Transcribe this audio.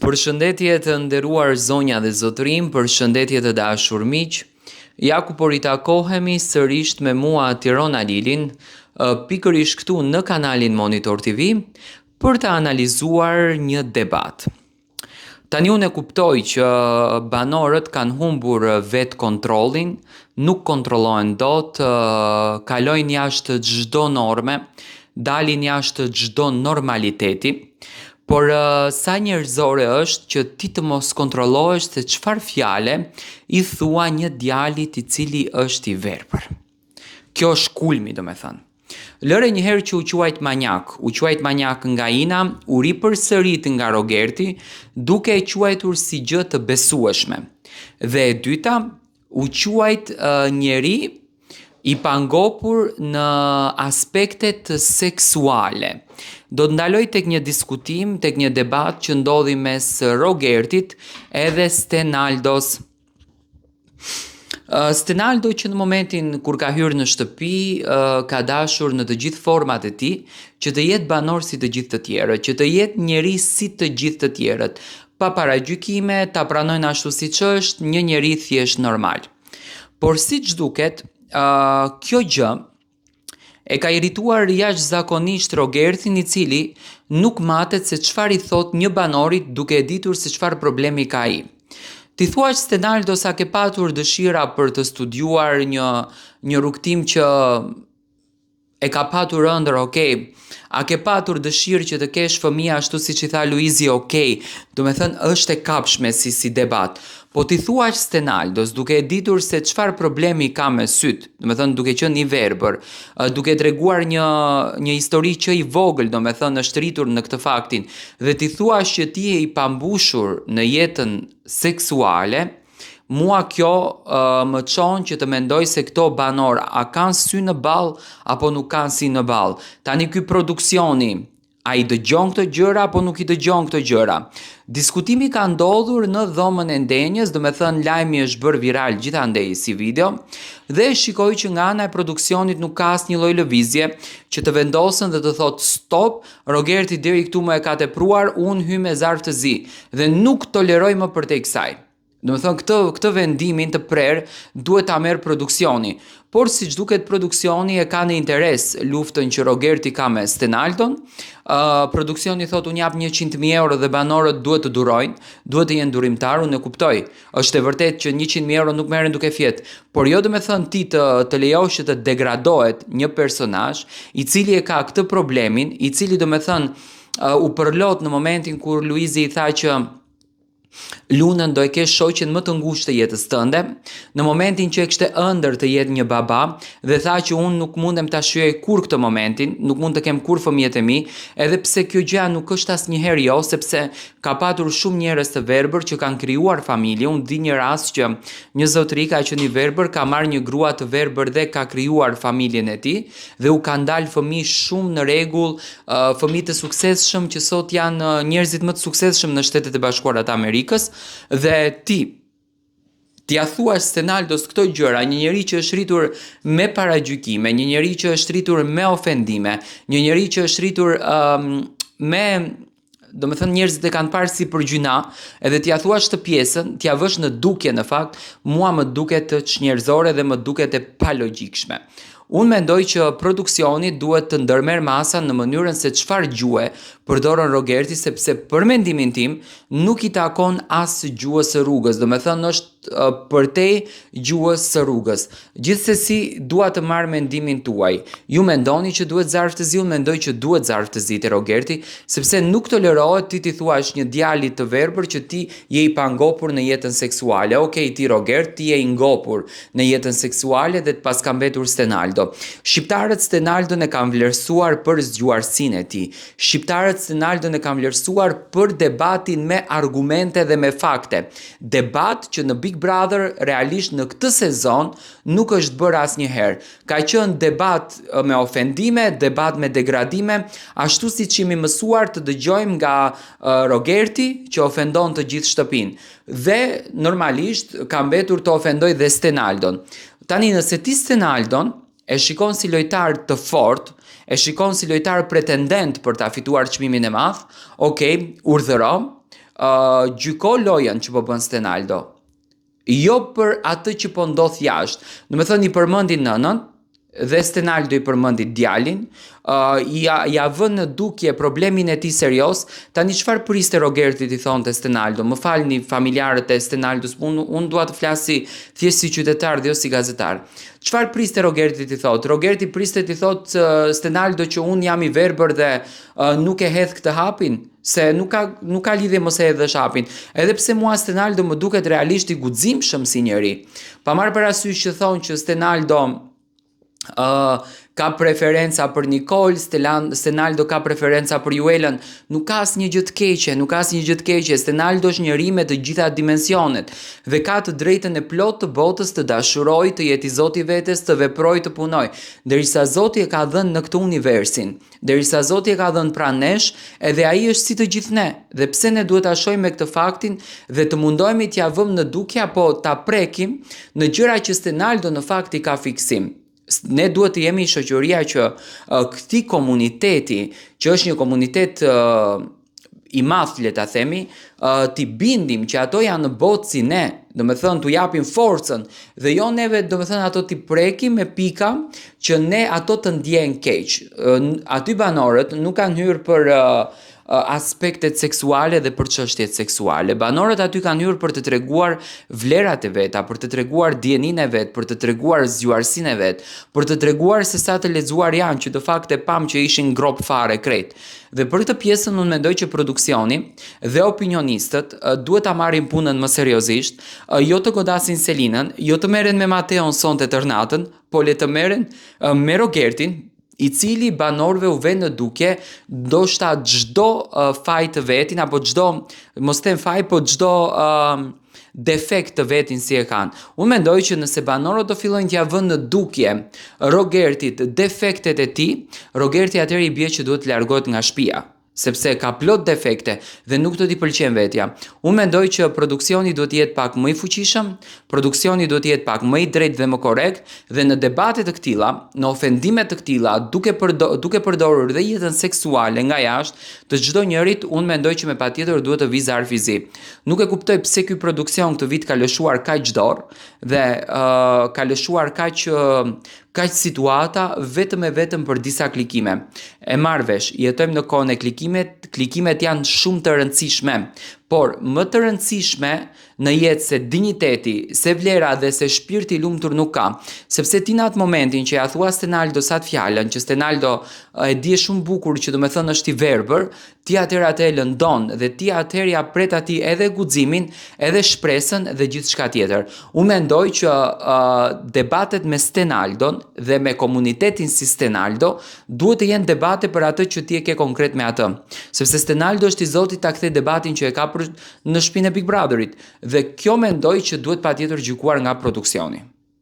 Përshëndetje të nderuar zonja dhe zotërim, përshëndetje të dashur miq. Ja ku po ritakohemi sërish me mua Tirona Lilin, pikërisht këtu në kanalin Monitor TV, për të analizuar një debat. Tani unë e kuptoj që banorët kanë humbur vetë kontrollin, nuk kontrollohen dot, kalojnë jashtë çdo norme, dalin jashtë çdo normaliteti. Por sa njerëzore është që ti të mos kontrollohesh se çfarë fjale i thua një djalit i cili është i verbër. Kjo është kulmi, do me thënë. Lëre njëherë që u quajt manjak nga Ina, u ripërsërit nga Rogerti, duke e quajtur si gjë të besueshme. Dhe e dyta, u quajt njeri i pangopur në aspektet seksuale. Do të ndaloj tek një diskutim, tek një debat që ndodhi mes Rogertit edhe Stenaldos. Stenaldo që në momentin kur ka hyrë në shtëpi, ka dashur në të gjithë format e tij që të jetë banor si të gjithë të tjerët, që të jetë njeri si të gjithë të tjerët, pa paragjykime, ta pranojnë ashtu siç është, një njeri thjesht normal. Por siç duket, kjo gjë e ka irrituar jashtëzakonisht Rogertin, i cili nuk matet se çfarë i thot një banorit duke e ditur se çfarë problemi ka ai. Ti thua Stenaldo sa ke patur dëshira për të studiuar një rrugtim që e ka patur ëndër, okay. A ke patur dëshirë që të kesh fëmijë ashtu siç i tha Luizi, okay. Do me thënë është e kapshme si debat. Po ti thua Stenaldos duke e ditur se çfarë problemi ka me syt, do me thënë duke qenë i verbër, duke treguar një histori që i vogël, do me thënë është rritur në këtë faktin, dhe ti thua që ti je i pambushur në jetën seksuale, mua kjo më çon që të mendoj se këto banor a kanë sy në ball apo nuk kanë sy në ball. Tani ky produksioni, a i dëgjon këtë gjëra apo nuk i dëgjon këtë gjëra? Diskutimi ka ndodhur në dhomën e ndenjës, do me thënë lajmi është bërë viral gjithandej si video, dhe shikoj që nga ana e produksionit nuk ka asnjë lloj lëvizje që të vendosën dhe të thotë stop, Rogerti deri këtu më e ka tepruar, unë hy me zarf të zi dhe nuk toleroj më përtej kësaj. Do me thënë këtë vendimin të prerë duhet ta merr produksioni, por siç duket produksioni e ka në interes luftën që Rogerti ka me Stenaldon. Produksioni thot unë jap 100.000 euro dhe banorët duhet të durojnë, duhet të jenë durimtar, unë e kuptoj. Është e vërtet që 100.000 euro nuk merren duke fjet, por jo do me thënë ti të lejosh që të degradohet një personazh i cili e ka këtë problemin, i cili do me thënë u përlot në momentin kur Luizi i tha që Lunën do e kesh shoqen më të ngushtë të jetës tënde, në momentin që e kishte ëndër të jetë një baba dhe tha që unë nuk mundem ta shijoj kur këtë momentin, nuk mund të kem kur fëmijët e mi, edhe pse kjo gjë nuk është asnjëherë jo, sepse ka patur shumë njerëz të verbër që kanë krijuar familje. Unë di një rast që një zotëri ka qenë i verbër, ka marrë një grua të verbër dhe ka krijuar familjen e tij dhe u kanë dalë fëmijë shumë në rregull, fëmijë të suksesshëm që sot janë njerëzit më të suksesshëm në Shtetet e Bashkuara të Amerikës. Dhe ti ja thuash Stenaldos këto gjëra, një njeri që është rritur me paragjykime, një njeri që është rritur me ofendime, një njeri që është rritur me, do me thënë njerëzit e kanë parë si për gjyna, edhe t'ja thuash të pjesën, t'ja vësh në dukje në fakt, mua më duket të çnjerëzore dhe më duket e palogjikshme. Unë mendoj që produksioni duhet të ndërmerr masa në mënyrën se çfarë gjuhë përdorën Rogerti, sepse për mendimin tim nuk i takon as gjuhës së rrugës, do me thënë është përtej gjuhës së rrugës. Gjithsesi dua të marr mendimin tuaj. Ju mendoni që duhet zarf të zi, unë mendoj që duhet zarf të zi te Rogerti, sepse nuk tolerohet ti thuash një djalit të verbër që ti je i pangopur në jetën seksuale. Okej, ti Rogert, ti je i ngopur në jetën seksuale dhe të paska mbetur Stenaldo. Shqiptarët Stenaldon e kanë vlerësuar për zgjuarsinë e tij. Shqiptarët Stenaldon e kanë vlerësuar për debatin me argumente dhe me fakte. Debat që në Big Brother realisht në këtë sezon nuk është bërë asnjëherë. Ka qenë debat me ofendime, debat me degradime, ashtu siç jemi mësuar të dëgjojmë nga Rogerti që ofendon të gjithë shtëpinë. Dhe normalisht ka mbetur të ofendoj dhe Stenaldon. Tani nëse ti Stenaldon e shikon si lojtar të fort, e shikon si lojtar pretendent për ta fituar çmimin e madh, okay, urdhëro, gjyko lojën që po bën Stenaldo. Jo për atë që po ndodh jashtë. Do të thënë i përmendi nënën dhe Stenaldo i përmendi djalin, ja vën në dukje problemin e tij serioz. Tani çfarë priste Rogerti i thonte Stenaldo? Më falni familjarët e Stenaldos, unë dua të flas thjesht si qytetar dhe jo si gazetar. Çfarë priste Rogerti ti thot? Rogerti priste ti thot Stenaldo që unë jam i verbër dhe nuk e hedh këtë hapin, se nuk ka lidhje mos e hedhësh hapin. Edhe pse mua Stenaldo më duket realisht i guximshëm si njeri. Pa marrë parasysh që thonë që Stenaldo ka preferenca për Nicole, Stenaldo ka preferenca për Juelën, nuk ka asnjë gjë të keqe, Stenaldo është njeri me të gjitha dimensionet dhe ka të drejtën e plotë të botës të dashurojë, të jetë i Zoti vetes, të veprojë, të punojë, derisa Zoti e ka dhënë në këtë universin, derisa Zoti e ka dhënë pranë nesh, edhe ai është si të gjithë ne. Dhe pse ne duhet ta shohim me këtë faktin dhe të mundohemi t'ia vëmë në dukje apo ta prekim në gjëra që Stenaldo në fakt i ka fiksim. Ne duhet të jemi shoqëria që këtij komuniteti, që është një komunitet i madh, le ta themi, t'i bindim që ato janë në botë si ne, do me thënë t'u japim forcën dhe jo neve do me thënë ato t'i prekim me pika që ne ato të ndjejnë keq. Aty banorët nuk kanë hyrë për aspektet seksuale dhe për çështjet seksuale. Banorët aty kanë hyrë për të treguar vlerat e veta, për të treguar dieninë e vet, për të treguar zgjuarsinë e vet, për të treguar se sa të lexuar janë, që në fakt e pam që ishin grop fare krejt. Dhe për këtë pjesën unë mendoj që produksioni dhe opinionistët duhet ta marrin punën më seriozisht, jo të godasin Selinën, jo të merren me Mateon sonte tërnatën, po le të merren me Rogertin, i cili banorëve u vën në dukje ndoshta çdo faj të vetin apo çdo, mos them faj, po çdo defekt të vetin si e kanë. Unë mendoj që nëse banorët do fillojnë t'ia vënë në dukje Rogertit defektet e tij, Rogerti atëherë i bie që duhet të largohet nga shtëpia, sepse ka plot defekte dhe nuk do t'i pëlqen vetja. Unë mendoj që produksioni duhet të jetë pak më i fuqishëm, produksioni duhet të jetë pak më i drejtë dhe më korrekt, dhe në debate të këtilla, në ofendime të këtilla, duke përdorur dhe jetën seksuale nga jashtë të çdo njërit, unë mendoj që me patjetër duhet të vi zar fizi. Nuk e kuptoj pse ky produksion këtë vit ka lëshuar kaq dorë dhe ka lëshuar kaq situata vetëm për disa klikime. E marr vesh, jetojmë në kohën e klikimet janë shumë të rëndësishme, por më të rëndësishme në jetë se dinjiteti, se vlera dhe se shpirti i lumtur nuk ka, sepse ti në atë momentin që ja thua Stenaldo sa të fjalën, që Stenaldo e di shumë bukur që do me thënë është i verbër, ti atëherë atë e lëndon dhe ti atëherë ja pret atij edhe guximin, edhe shpresën dhe gjithçka tjetër. Unë mendoj që debatet me Stenaldon dhe me komunitetin si Stenaldo duhet të jenë debate për atë që ti e ke konkret me atë. Sepse Stenaldo është i Zotit ta kthej debatin që e ka në shtëpinë e Big Brotherit dhe kjo mendoj që duhet patjetër gjykuar nga produksioni.